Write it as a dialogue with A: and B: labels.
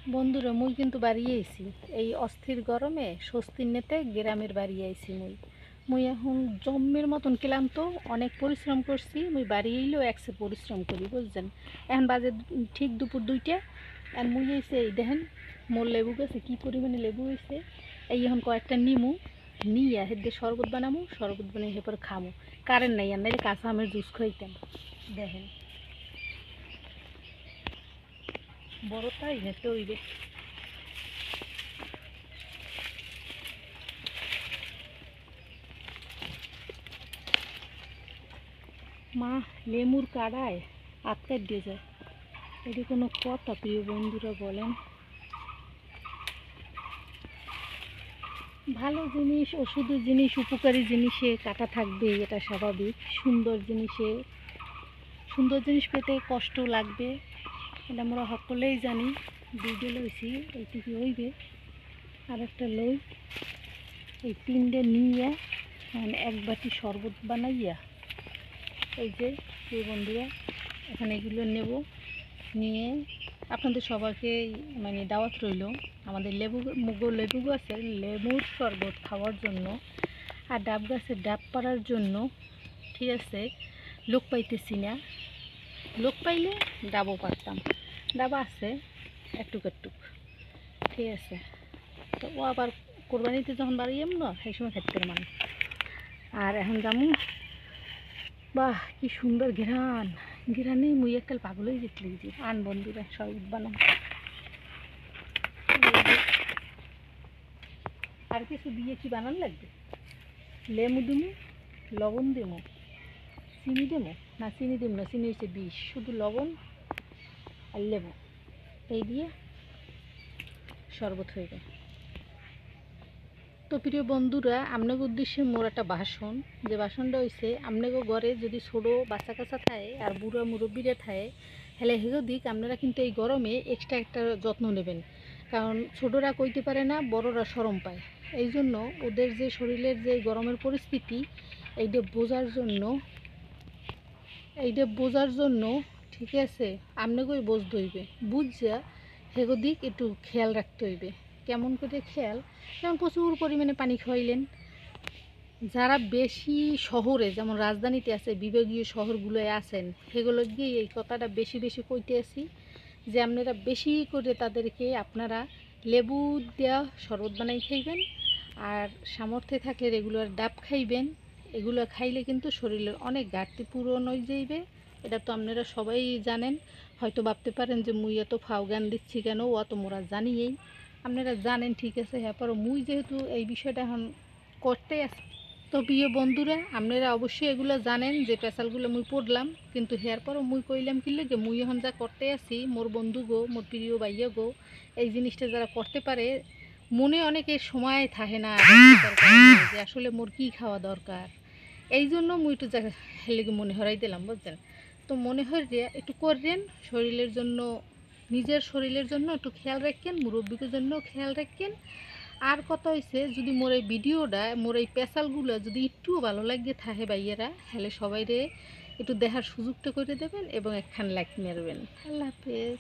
A: বন্ধুরা মুই কিন্তু বাড়ি আইছি এই অস্থির গরমে স্বস্তির নেতে গ্রামের বাড়ি আইছি মুই এখন জম্মের মতন ক্লান্ত। অনেক পরিশ্রম করছি। মুই বাড়ি এলেও একসে পরিশ্রম করি বুঝছেন। এখন বাজে ঠিক দুপুর 2টা। আর মুই এসে এই দেখেন মোর লেবু গাছে কী পরিমাণে লেবু হয়েছে। এই এখন কয়েকটা নিমু নিয়ে হের দিয়ে শরবত বানামু, শরবত বানিয়ে এরপর খামু। কারেন্ট নাই, আর নাইলে কাঁচা আমের জুস খাইতাম। দেখেন বড়টাই হেঁটে হইবে। মা লেমুর কাড়ায় আটকে দিয়ে যায়, এটি কোনো কথা প্রিয় বন্ধুরা বলেন? ভালো জিনিস, ওষুধের জিনিস, উপকারী জিনিসে কাটা থাকবে, এটা স্বাভাবিক। সুন্দর জিনিস পেতে কষ্ট লাগবে, এটা আমরা সকলেই জানি। দুইটা লইছি, এইটুকু হইবে। আর একটা লই, এই 3টে নিয়ে এক বাটি শরবত বানাইয়া, এই যে প্রিয় বন্ধুরা এখানে এগুলো নেব। নিয়ে আপনাদের সবাইকে মানে দাওয়াত রইল আমাদের লেবু গাছের লেবুর শরবত খাওয়ার জন্য, আর ডাব গাছের ডাব পাড়ার জন্য। ঠিক আছে, লোক পাইতেছি না, লোক পাইলে ডাবও পারতাম। ডাব আছে একটুক একটুক, ঠিক আছে। তো ও আবার কোরবানিতে যখন বাড়ি যাম না, সেই সময় খেতে মানুষ। আর এখন যামু, বাহ কি সুন্দর ঘেরান, ঘেরানে মুই একটা পাগল হয়ে যেতে আন বন্ধুরা শরবত বানাম। আর কিছু দিয়ে কি বানান লাগবে? লেবু দিমু, লবণ দিমু, চিনি দেবো না, চিনি দেব না, চিনি হচ্ছে বিষ। শুধু লবণ আর লেবু, এই দিয়ে শরবত হয়ে যায়। তো প্রিয় বন্ধুরা, আপনাকে উদ্দেশ্যে মোর একটা ভাষণ, যে ভাষণটা হয়েছে আপনাকে ঘরে যদি ছোটো বাচ্চা কাচ্চা থাকে আর বুড়া মুরব্বীরা থাকে, হেলে হেগো দিক আপনারা কিন্তু এই গরমে এক্সট্রা একটা যত্ন নেবেন। কারণ ছোটরা কইতে পারে না, বড়রা শরম পায়। এই জন্য ওদের যে শরীরের যে গরমের পরিস্থিতি, এইটা বোঝার জন্য ঠিক আছে, আপনাকেই বুঝতে হইবে। বুঝা হেগো দিক একটু খেয়াল রাখতে হইবে। কেমন করে খেয়াল? যেমন প্রচুর পরিমাণে পানি খাওয়াইলেন। যারা বেশি শহরে, যেমন রাজধানীতে আছে, বিভাগীয় শহরগুলোয় আছেন, সেগুলো গিয়ে এই কথাটা বেশি বেশি কইতে আসি, যে আপনারা বেশি করে তাদেরকে আপনারা লেবু দেওয়া শরবত বানাই খাইবেন। আর সামর্থ্যে থাকলে রেগুলার ডাব খাইবেন। এগুলো খাইলে কিন্তু শরীরের অনেক ঘাটতি পূরণ হয়ে যাইবে। এটা তো আপনারা সবাই জানেন। হয়তো ভাবতে পারেন যে মুই এত ফাও জ্ঞান দিচ্ছি কেন, অত মোরা জানিয়েই। আপনারা জানেন, ঠিক আছে। হ্যাঁ, পর মুই যেহেতু এই বিষয়টা এখন করতে আসি, তো প্রিয় বন্ধুরা আপনারা অবশ্যই এগুলো জানেন যে পেশালগুলো মুই পড়লাম, কিন্তু হেয়ার পরও মুই কইলাম কি লাগে, মুই এখন যা করতে আসি, মোর বন্ধু গো, মোর প্রিয় ভাইয়া গো, এই জিনিসটা যারা করতে পারে, মনে অনেকের সময় থাকে না যে আসলে মোর কী খাওয়া দরকার। এই জন্য মুই একটু হেলেগে মনে হরাই দিলাম বুঝছেন। তো মনে হয় যে একটু করবেন শরীরের জন্য, নিজের শরীরের জন্য একটু খেয়াল রাখেন, মুরব্বীদের জন্য খেয়াল রাখেন। আর কথা হয়েছে, যদি মোর এই ভিডিওটা, মোর এই পেশালগুলো যদি একটুও ভালো লাগে থাকে ভাইয়েরা, হলে সবাই রে একটু দেখার সুযোগটা করে দেবেন এবং একখান লাইক মারবেন। আল্লাহ হাফেজ।